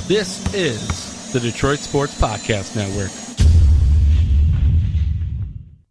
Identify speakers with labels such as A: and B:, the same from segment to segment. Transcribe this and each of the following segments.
A: This is the Detroit Sports Podcast Network.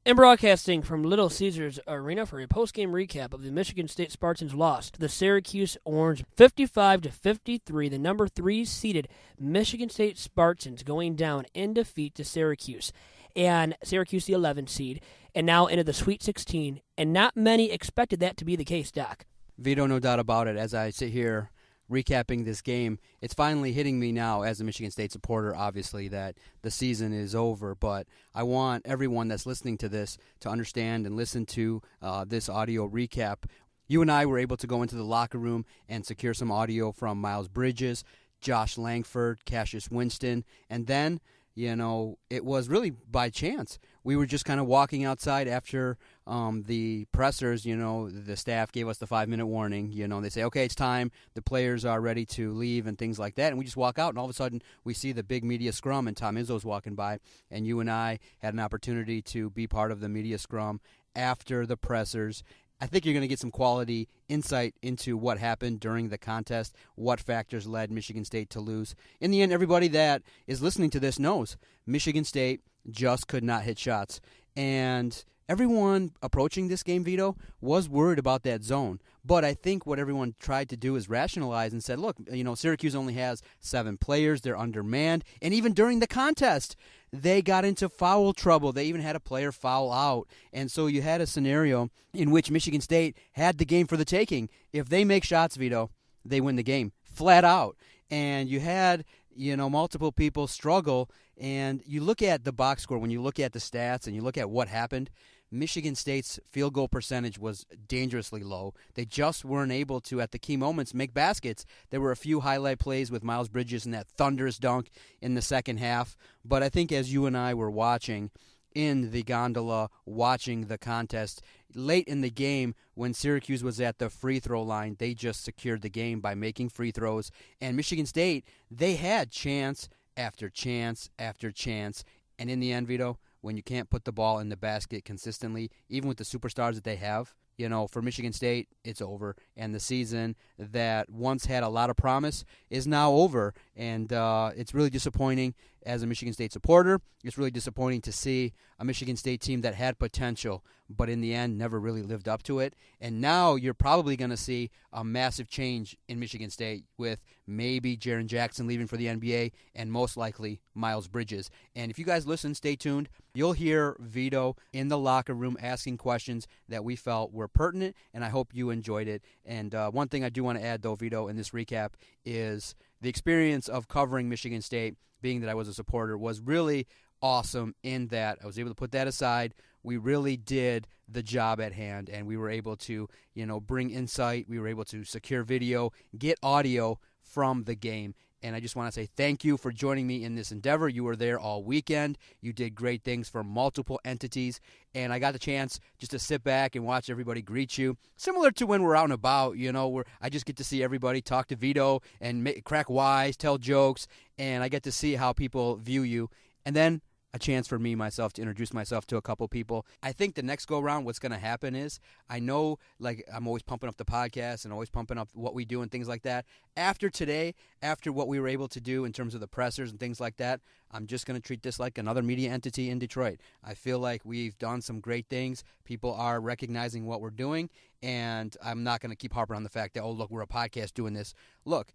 B: And broadcasting from Little Caesars Arena for a post-game recap of the Michigan State Spartans' loss to the Syracuse Orange 55-53, the number 3 seeded Michigan State Spartans going down in defeat to Syracuse. And Syracuse, the 11 seed, and now into the Sweet 16, and not many expected that to be the case, Doc.
C: Vito, no doubt about it. As I sit here recapping this game, it's finally hitting me now as a Michigan State supporter, obviously, that the season is over. But I want everyone that's listening to this to understand and listen to this audio recap. You and I were able to go into the locker room and secure some audio from Miles Bridges, Josh Langford, Cassius Winston, and then, you know, it was really by chance. We were just kind of walking outside after the pressers, you know, the staff gave us the 5-minute warning, you know, they say, okay, it's time, the players are ready to leave and things like that, and we just walk out, and all of a sudden we see the big media scrum, and Tom Izzo's walking by, and you and I had an opportunity to be part of the media scrum after the pressers. I think you're going to get some quality insight into what happened during the contest, what factors led Michigan State to lose. In the end, everybody that is listening to this knows Michigan State just could not hit shots. And everyone approaching this game, Vito, was worried about that zone. But I think what everyone tried to do is rationalize and said, look, you know, Syracuse only has 7 players. They're undermanned. And even during the contest, they got into foul trouble. They even had a player foul out. And so you had a scenario in which Michigan State had the game for the taking. If they make shots, Vito, they win the game, flat out. And you had, you know, multiple people struggle. And you look at the box score, when you look at the stats and you look at what happened, Michigan State's field goal percentage was dangerously low. They just weren't able to, at the key moments, make baskets. There were a few highlight plays with Miles Bridges and that thunderous dunk in the second half. But I think as you and I were watching in the gondola, watching the contest, late in the game when Syracuse was at the free throw line, they just secured the game by making free throws. And Michigan State, they had chance after chance after chance. And in the end, Vito, when you can't put the ball in the basket consistently, even with the superstars that they have, you know, for Michigan State, it's over. And the season that once had a lot of promise is now over. And it's really disappointing as a Michigan State supporter. It's really disappointing to see a Michigan State team that had potential, but in the end never really lived up to it. And now you're probably going to see a massive change in Michigan State with maybe Jaren Jackson leaving for the NBA and most likely Miles Bridges. And if you guys listen, stay tuned. You'll hear Vito in the locker room asking questions that we felt were pertinent, and I hope you enjoyed it. And one thing I do want to add, though, Vito, in this recap is the experience of covering Michigan State, being that I was a supporter, was really awesome in that I was able to put that aside. We really did the job at hand, and we were able to, you know, bring insight. We were able to secure video, get audio from the game. And I just want to say thank you for joining me in this endeavor. You were there all weekend. You did great things for multiple entities. And I got the chance just to sit back and watch everybody greet you. Similar to when we're out and about, you know, where I just get to see everybody talk to Vito and crack wise, tell jokes. And I get to see how people view you. And then a chance for me, myself, to introduce myself to a couple people. I think the next go-around, what's going to happen is, I know, like, I'm always pumping up the podcast and always pumping up what we do and things like that. After today, after what we were able to do in terms of the pressers and things like that, I'm just going to treat this like another media entity in Detroit. I feel like we've done some great things. People are recognizing what we're doing, and I'm not going to keep harping on the fact that, oh, look, we're a podcast doing this. Look,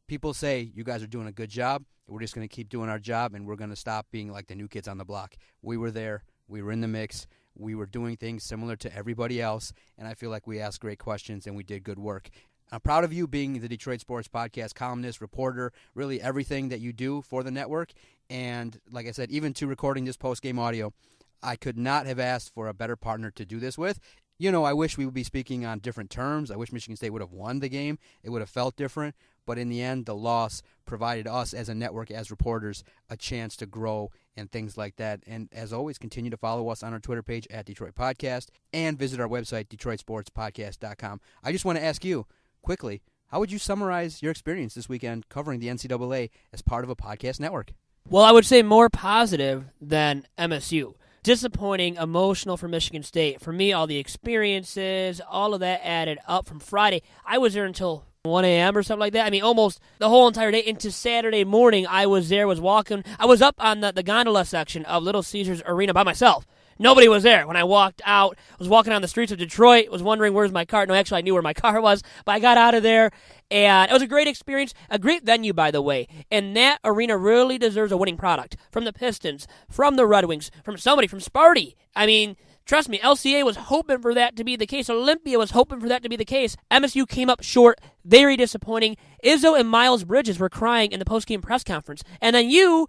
C: people say you guys are doing a good job. We're just going to keep doing our job, and we're going to stop being like the new kids on the block. We were there. We were in the mix. We were doing things similar to everybody else, and I feel like we asked great questions, and we did good work. I'm proud of you being the Detroit Sports Podcast columnist, reporter, really everything that you do for the network. And like I said, even to recording this post-game audio, I could not have asked for a better partner to do this with. You know, I wish we would be speaking on different terms. I wish Michigan State would have won the game. It would have felt different. But in the end, the loss provided us as a network, as reporters, a chance to grow and things like that. And as always, continue to follow us on our Twitter page at Detroit Podcast and visit our website, DetroitSportsPodcast.com. I just want to ask you, quickly, how would you summarize your experience this weekend covering the NCAA as part of a podcast network?
B: Well, I would say more positive than MSU. Disappointing, emotional for Michigan State. For me, all the experiences, all of that added up from Friday. I was there until 1 a.m. or something like that. I mean, almost the whole entire day into Saturday morning. I was there, was walking. I was up on the gondola section of Little Caesars Arena by myself. Nobody was there. When I walked out, I was walking on the streets of Detroit, was wondering where's my car. No, actually, I knew where my car was, but I got out of there, and it was a great experience, a great venue, by the way. And that arena really deserves a winning product from the Pistons, from the Red Wings, from somebody, from Sparty. I mean, trust me, LCA was hoping for that to be the case. Olympia was hoping for that to be the case. MSU came up short, very disappointing. Izzo and Miles Bridges were crying in the postgame press conference. And then you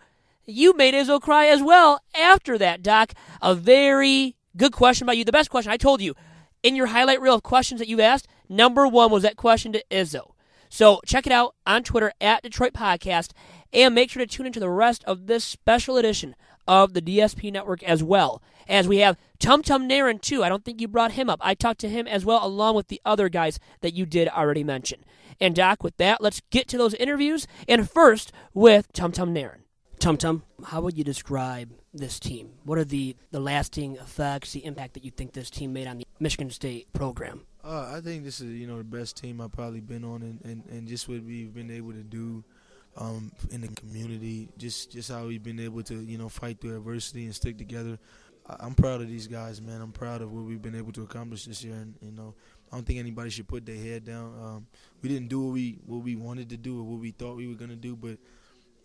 B: made Izzo cry as well after that, Doc. A very good question by you. The best question, I told you, in your highlight reel of questions that you've asked, number 1 was that question to Izzo. So check it out on Twitter at Detroit Podcast, and make sure to tune into the rest of this special edition of the DSP Network as well, as we have Tum Tum Nairn too. I don't think you brought him up. I talked to him as well, along with the other guys that you did already mention. And Doc, with that, let's get to those interviews, and first with Tum Tum Nairn. Tum Tum, how would you describe this team? What are the lasting effects, the impact that you think this team made on the Michigan State program?
D: I think this is the best team I've probably been on, and just what we've been able to do in the community, just how we've been able to fight through adversity and stick together. I'm proud of these guys, man. I'm proud of what we've been able to accomplish this year, and I don't think anybody should put their head down. We didn't do what we wanted to do or what we thought we were gonna do, but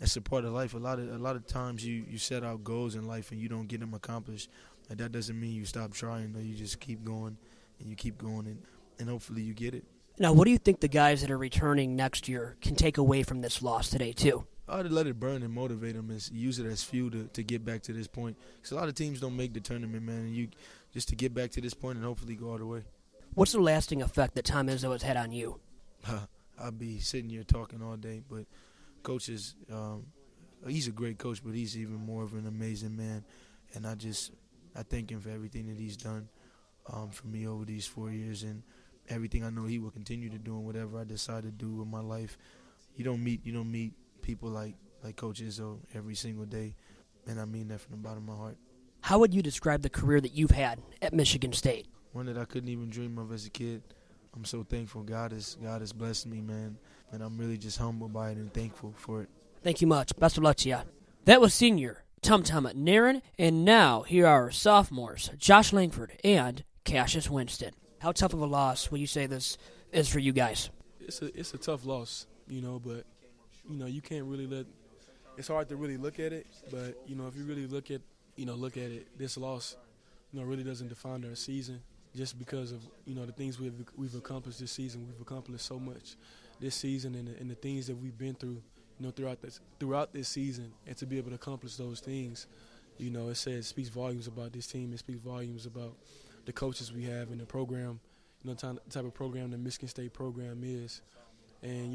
D: that's a part of life. A lot of times you set out goals in life and you don't get them accomplished. And that doesn't mean you stop trying. No, you just keep going and you keep going, and hopefully you get it.
B: Now, what do you think the guys that are returning next year can take away from this loss today, too?
D: I'd let it burn and motivate them, use it as fuel to get back to this point. Because a lot of teams don't make the tournament, man. And you just to get back to this point and hopefully go all the way.
B: What's the lasting effect that Tom Izzo has had on you?
D: I'll be sitting here talking all day, but Coach is he's a great coach, but he's even more of an amazing man. And I thank him for everything that he's done for me over these 4 years, and everything I know he will continue to do, and whatever I decide to do with my life. You don't meet people like Coach Izzo every single day, and I mean that from the bottom of my heart.
B: How would you describe the career that you've had at Michigan State?
D: One that I couldn't even dream of as a kid. I'm so thankful. God has blessed me, man, and I'm really just humbled by it and thankful for it.
B: Thank you much. Best of luck to you. That was senior Tum Tum Nairn, and now here are sophomores Josh Langford and Cassius Winston. How tough of a loss would you say this is for you guys?
E: It's a tough loss, but you can't really it's hard to really look at it, but if you really look at it, this loss really doesn't define our season, just because of the things we've accomplished this season. We've accomplished so much this season, and the things that we've been through throughout this season, and to be able to accomplish those things, it speaks volumes about this team. It speaks volumes about the coaches we have in the program, the type of program the Michigan State program is. And,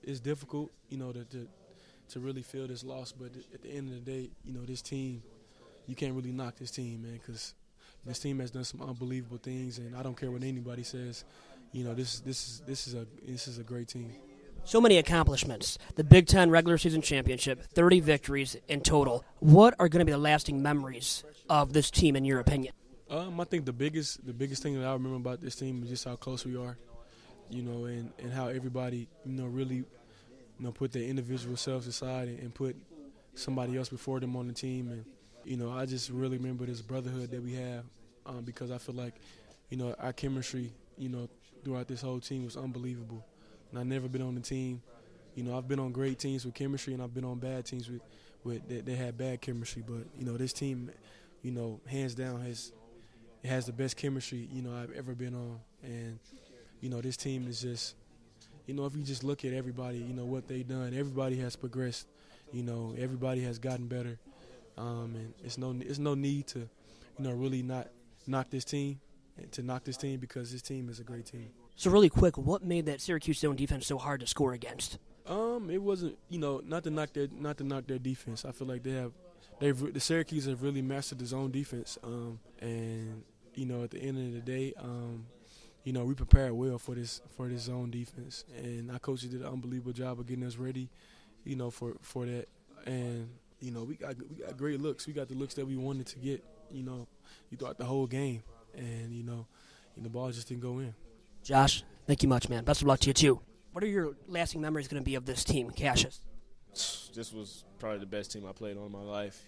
E: it's difficult, to really feel this loss. But at the end of the day, this team, you can't really knock this team, man, because this team has done some unbelievable things. And I don't care what anybody says, this is a great team.
B: So many accomplishments. The Big Ten regular season championship, 30 victories in total. What are going to be the lasting memories of this team, in your opinion?
E: I think the biggest thing that I remember about this team is just how close we are, and how everybody, really, put their individual selves aside and put somebody else before them on the team. And, I just really remember this brotherhood that we have, because I feel like, our chemistry, throughout this whole team was unbelievable. And I've never been on a team, I've been on great teams with chemistry, and I've been on bad teams with that had bad chemistry. But, this team, hands down has the best chemistry, I've ever been on. And, this team is just, if you just look at everybody, what they've done, everybody has progressed, everybody has gotten better. And it's no need to, really not knock this team, because this team is a great team.
B: So really quick, what made that Syracuse zone defense so hard to score against?
E: It wasn't, not to knock their defense. I feel like the Syracuse have really mastered the zone defense. And at the end of the day, we prepared well for this zone defense, and our coaches did an unbelievable job of getting us ready, for that. And we got great looks. We got the looks that we wanted to get, throughout the whole game, and the ball just didn't go in.
B: Josh, thank you much, man. Best of luck to you too. What are your lasting memories going to be of this team, Cassius?
F: This was probably the best team I played on in my life.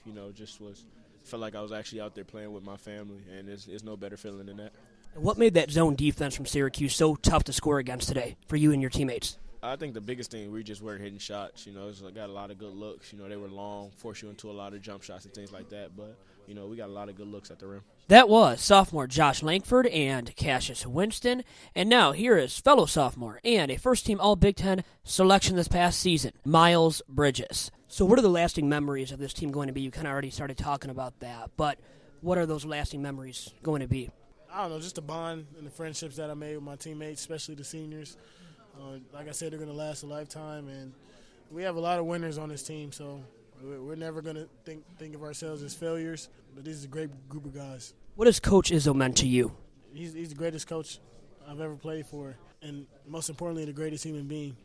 F: Felt like I was actually out there playing with my family, and there's no better feeling than that.
B: And what made that zone defense from Syracuse so tough to score against today for you and your teammates?
F: I think the biggest thing, we just weren't hitting shots. Got a lot of good looks. They were long, force you into a lot of jump shots and things like that. But, we got a lot of good looks at the rim.
B: That was sophomore Josh Langford and Cassius Winston. And now here is fellow sophomore and a first-team All-Big Ten selection this past season, Miles Bridges. So what are the lasting memories of this team going to be? You kind of already started talking about that. But what are those lasting memories going to be?
G: I don't know, just the bond and the friendships that I made with my teammates, especially the seniors. Like I said, they're going to last a lifetime, and we have a lot of winners on this team, so we're never going to think of ourselves as failures, but this is a great group of guys.
B: What has Coach Izzo meant to you?
G: He's the greatest coach I've ever played for, and most importantly, the greatest human being.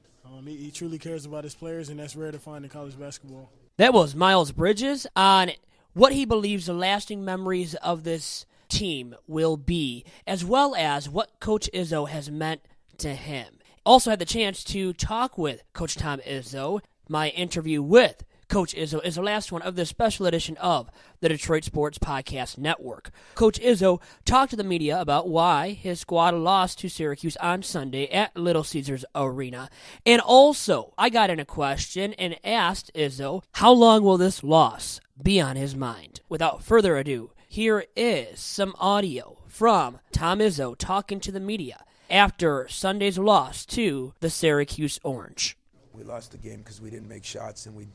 G: He truly cares about his players, and that's rare to find in college basketball.
B: That was Miles Bridges on what he believes the lasting memories of this team will be, as well as what Coach Izzo has meant to him. Also had the chance to talk with Coach Tom Izzo. My interview with Coach Izzo is the last one of this special edition of the Detroit Sports Podcast Network. Coach Izzo talked to the media about why his squad lost to Syracuse on Sunday at Little Caesars Arena. And also, I got in a question and asked Izzo, how long will this loss be on his mind? Without further ado, here is some audio from Tom Izzo talking to the media after Sunday's loss to the Syracuse Orange.
H: We lost the game because we didn't make shots, and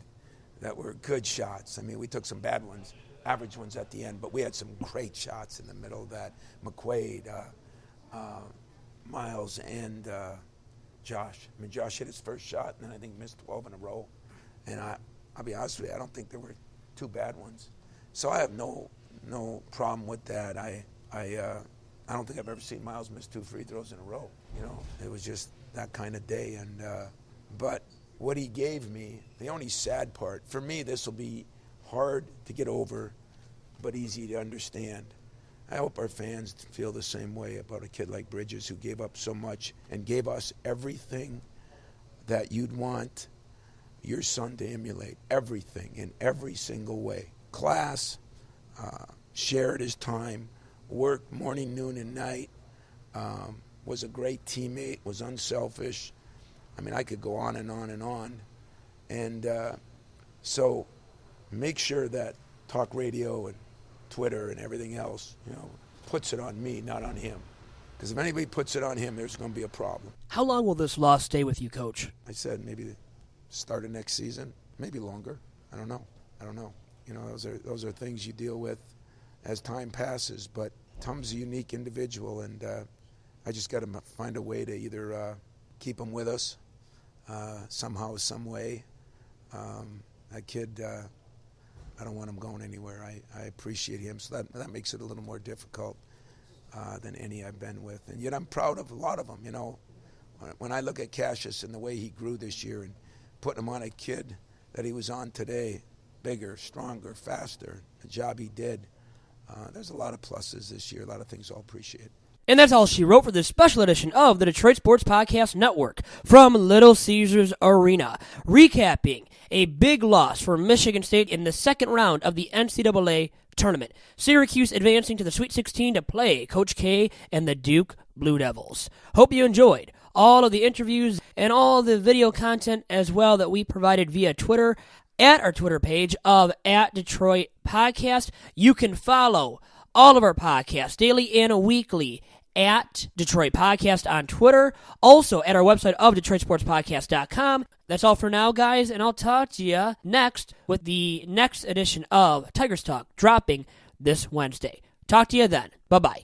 H: that were good shots. I mean, we took some bad ones, average ones at the end, but we had some great shots in the middle of that. McQuaid, Miles, and Josh. I mean, Josh hit his first shot, and then I think missed 12 in a row. And I'll be honest with you, I don't think there were two bad ones. So I have no problem with that. I don't think I've ever seen Miles miss 2 free throws in a row. It was just that kind of day. And but what he gave me, the only sad part, for me, this will be hard to get over, but easy to understand. I hope our fans feel the same way about a kid like Bridges, who gave up so much and gave us everything that you'd want your son to emulate, everything in every single way. Class, shared his time, worked morning, noon, and night, was a great teammate, was unselfish. I mean, I could go on and on and on. And so make sure that talk radio and Twitter and everything else, puts it on me, not on him. Because if anybody puts it on him, there's going to be a problem.
B: How long will this loss stay with you, Coach?
H: I said maybe the start of next season, maybe longer. I don't know. Those are things you deal with as time passes. But Tum's a unique individual, and I just got to find a way to either keep him with us somehow, some way. That kid, I don't want him going anywhere. I appreciate him, so that makes it a little more difficult than any I've been with. And yet I'm proud of a lot of them. When I look at Cassius and the way he grew this year and putting him on a kid that he was on today, bigger, stronger, faster, the job he did, there's a lot of pluses this year, a lot of things I'll appreciate.
B: And that's all she wrote for this special edition of the Detroit Sports Podcast Network from Little Caesars Arena, recapping a big loss for Michigan State in the second round of the NCAA tournament. Syracuse advancing to the Sweet 16 to play Coach K and the Duke Blue Devils. Hope you enjoyed all of the interviews and all the video content as well that we provided via Twitter at our Twitter page of @Detroit Podcast. You can follow all of our podcasts daily and weekly at Detroit Podcast on Twitter, also at our website of DetroitSportsPodcast.com. That's all for now, guys, and I'll talk to you next with the next edition of Tigers Talk dropping this Wednesday. Talk to you then. Bye-bye.